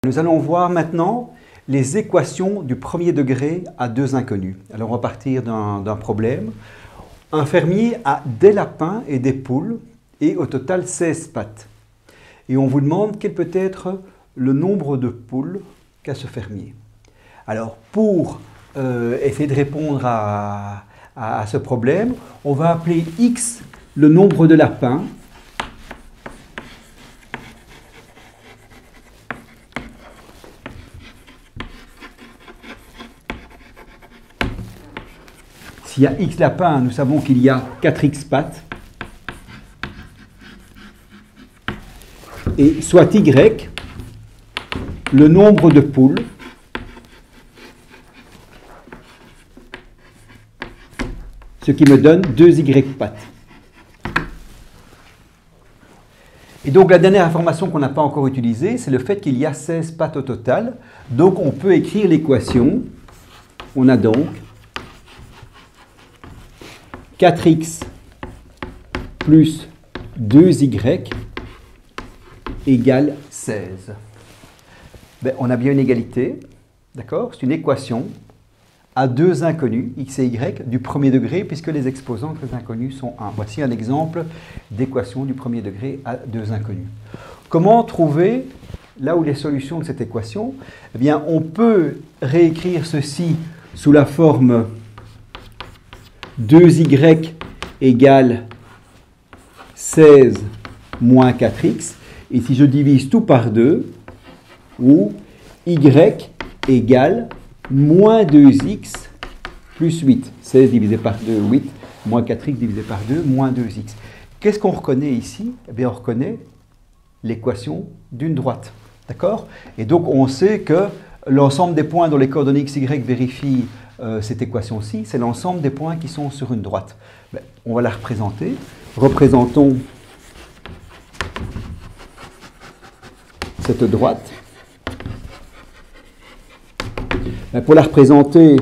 Nous allons voir maintenant les équations du premier degré à deux inconnus. Alors on va partir d'un problème. Un fermier a des lapins et des poules et au total 16 pattes. Et on vous demande quel peut être le nombre de poules qu'a ce fermier. Alors pour essayer de répondre à ce problème, on va appeler x le nombre de lapins. S'il y a x lapins, nous savons qu'il y a 4x pattes. Et soit y le nombre de poules ce qui me donne 2y pattes. Et donc la dernière information qu'on n'a pas encore utilisée, c'est le fait qu'il y a 16 pattes au total. Donc on peut écrire l'équation. On a donc 4x plus 2y égale 16. Ben, on a bien une égalité, d'accord? C'est une équation à deux inconnus, x et y, du premier degré, puisque les exposants des inconnus sont 1. Voici un exemple d'équation du premier degré à deux inconnus. Comment trouver là où les solutions de cette équation? Eh bien, on peut réécrire ceci sous la forme 2y égale 16 moins 4x. Et si je divise tout par 2, ou y égale moins 2x plus 8. 16 divisé par 2, 8, moins 4x divisé par 2, moins 2x. Qu'est-ce qu'on reconnaît ici? Eh bien, on reconnaît l'équation d'une droite. D'accord? Et donc, on sait que l'ensemble des points dont les coordonnées x, y vérifient cette équation-ci, c'est l'ensemble des points qui sont sur une droite. Ben, on va la représenter. Représentons cette droite. Ben, pour la représenter,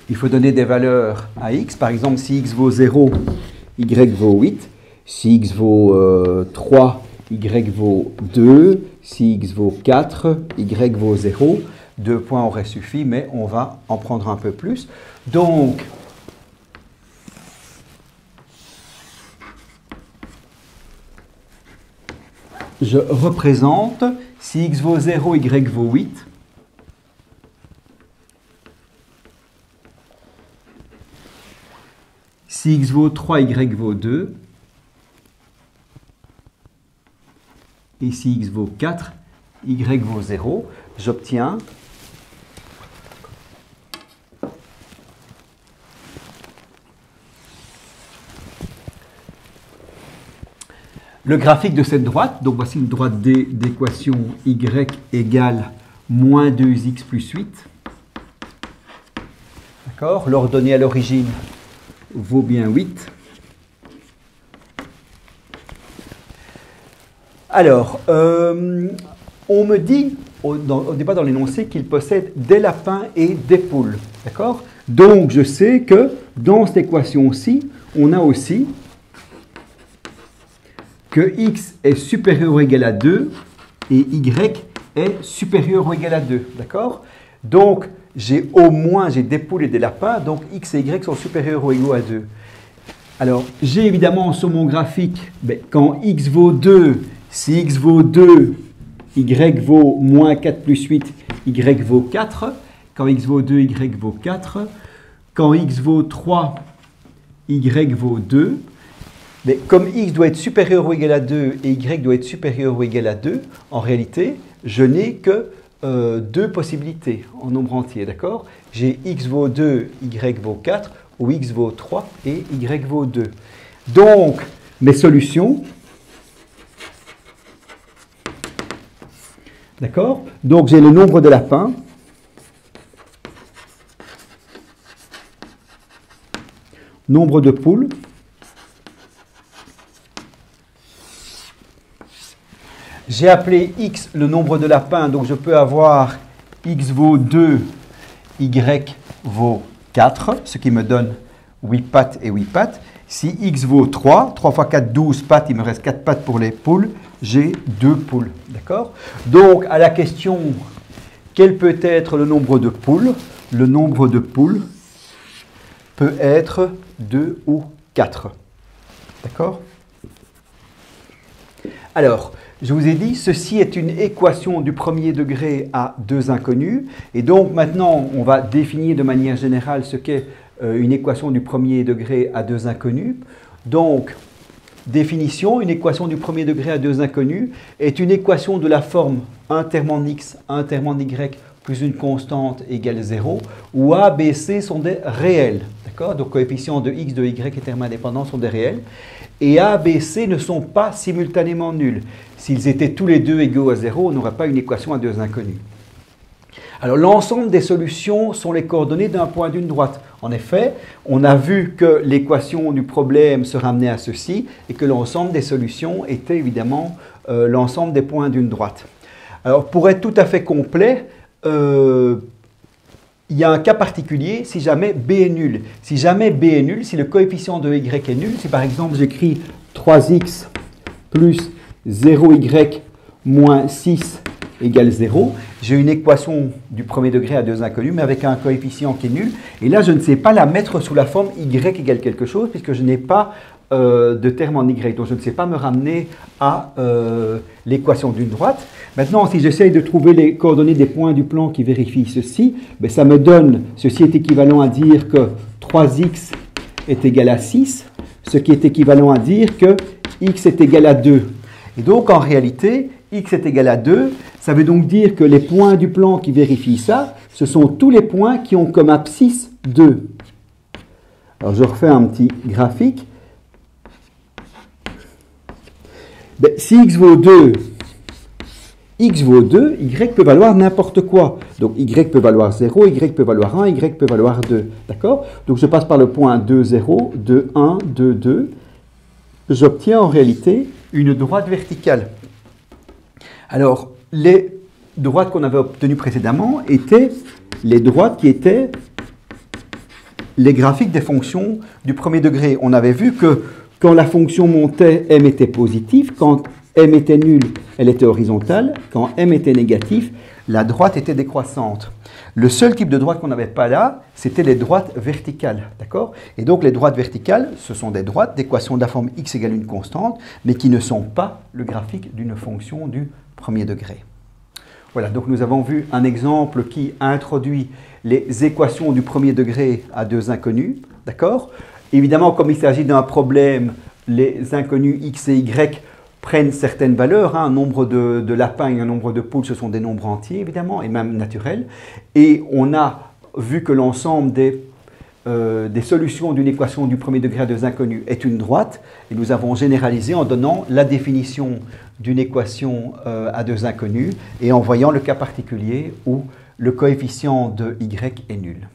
il faut donner des valeurs à x. Par exemple, si x vaut 0, y vaut 8. Si x vaut 3, y vaut 2. Si x vaut 4, y vaut 0. 2 points auraient suffi, mais on va en prendre un peu plus. Donc, je représente, si x vaut 0, y vaut 8. Si x vaut 3, y vaut 2. Et si x vaut 4, y vaut 0. J'obtiens le graphique de cette droite. Donc voici une droite D d'équation y égale moins 2x plus 8. D'accord? L'ordonnée à l'origine vaut bien 8. Alors, on me dit, au départ dans l'énoncé, qu'il possède des lapins et des poules. D'accord? Donc, je sais que dans cette équation-ci, on a aussi que x est supérieur ou égal à 2 et y est supérieur ou égal à 2. D'accord? Donc, j'ai des poules et des lapins, donc x et y sont supérieurs ou égaux à 2. Alors, j'ai évidemment sur mon graphique, quand x vaut 2, si x vaut 2, y vaut moins 4 plus 8, y vaut 4. Quand x vaut 2, y vaut 4. Quand x vaut 3, y vaut 2. Mais comme x doit être supérieur ou égal à 2 et y doit être supérieur ou égal à 2, en réalité, je n'ai que deux possibilités en nombre entier, d'accord? J'ai x vaut 2, y vaut 4, ou x vaut 3 et y vaut 2. Donc, mes solutions, d'accord? Donc, j'ai le nombre de lapins, nombre de poules, j'ai appelé x le nombre de lapins, donc je peux avoir x vaut 2, y vaut 4, ce qui me donne 8 pattes et 8 pattes. Si x vaut 3, 3 fois 4, 12 pattes, il me reste 4 pattes pour les poules, j'ai 2 poules. D'accord? Donc, à la question, quel peut être le nombre de poules? Le nombre de poules peut être 2 ou 4. D'accord? Alors, je vous ai dit, ceci est une équation du premier degré à deux inconnus. Et donc maintenant, on va définir de manière générale ce qu'est une équation du premier degré à deux inconnus. Donc, définition, une équation du premier degré à deux inconnus est une équation de la forme un terme en x, un terme en y, plus une constante égale 0, où a, b, c sont des réels. D'accord? Donc, coefficients de x, de y et termes indépendants sont des réels. Et a, b, c ne sont pas simultanément nuls. S'ils étaient tous les deux égaux à 0, on n'aurait pas une équation à deux inconnus. Alors, l'ensemble des solutions sont les coordonnées d'un point d'une droite. En effet, on a vu que l'équation du problème se ramenait à ceci et que l'ensemble des solutions était évidemment l'ensemble des points d'une droite. Alors, pour être tout à fait complet, il y a un cas particulier si jamais B est nul. Si jamais B est nul, si le coefficient de Y est nul, si par exemple j'écris 3x plus 0y moins 6 égale 0, j'ai une équation du premier degré à deux inconnus, mais avec un coefficient qui est nul. Et là, je ne sais pas la mettre sous la forme y égale quelque chose, puisque je n'ai pas de terme en y. Donc, je ne sais pas me ramener à l'équation d'une droite. Maintenant, si j'essaye de trouver les coordonnées des points du plan qui vérifient ceci, ben, ça me donne, ceci est équivalent à dire que 3x est égal à 6, ce qui est équivalent à dire que x est égal à 2. Et donc, en réalité, x est égal à 2, ça veut donc dire que les points du plan qui vérifient ça, ce sont tous les points qui ont comme abscisse 2. Alors, je refais un petit graphique. Ben, si x vaut 2, y peut valoir n'importe quoi. Donc, y peut valoir 0, y peut valoir 1, y peut valoir 2. D'accord? Donc, je passe par le point 2, 0, 2, 1, 2, 2. J'obtiens en réalité une droite verticale. Alors, les droites qu'on avait obtenues précédemment étaient les droites qui étaient les graphiques des fonctions du premier degré. On avait vu que quand la fonction montait, m était positif. Quand m était nul, elle était horizontale. Quand m était négatif, la droite était décroissante. Le seul type de droite qu'on n'avait pas là, c'était les droites verticales. D'accord? Et donc, les droites verticales, ce sont des droites d'équation de la forme x égale une constante, mais qui ne sont pas le graphique d'une fonction du premier degré. Voilà, donc nous avons vu un exemple qui introduit les équations du premier degré à deux inconnus. D'accord? Évidemment, comme il s'agit d'un problème, les inconnus x et y prennent certaines valeurs. Un nombre de lapins et un nombre de poules, ce sont des nombres entiers, évidemment, et même naturels. Et on a vu que l'ensemble des solutions d'une équation du premier degré à deux inconnus est une droite. Et nous avons généralisé en donnant la définition d'une équation à deux inconnus et en voyant le cas particulier où le coefficient de y est nul.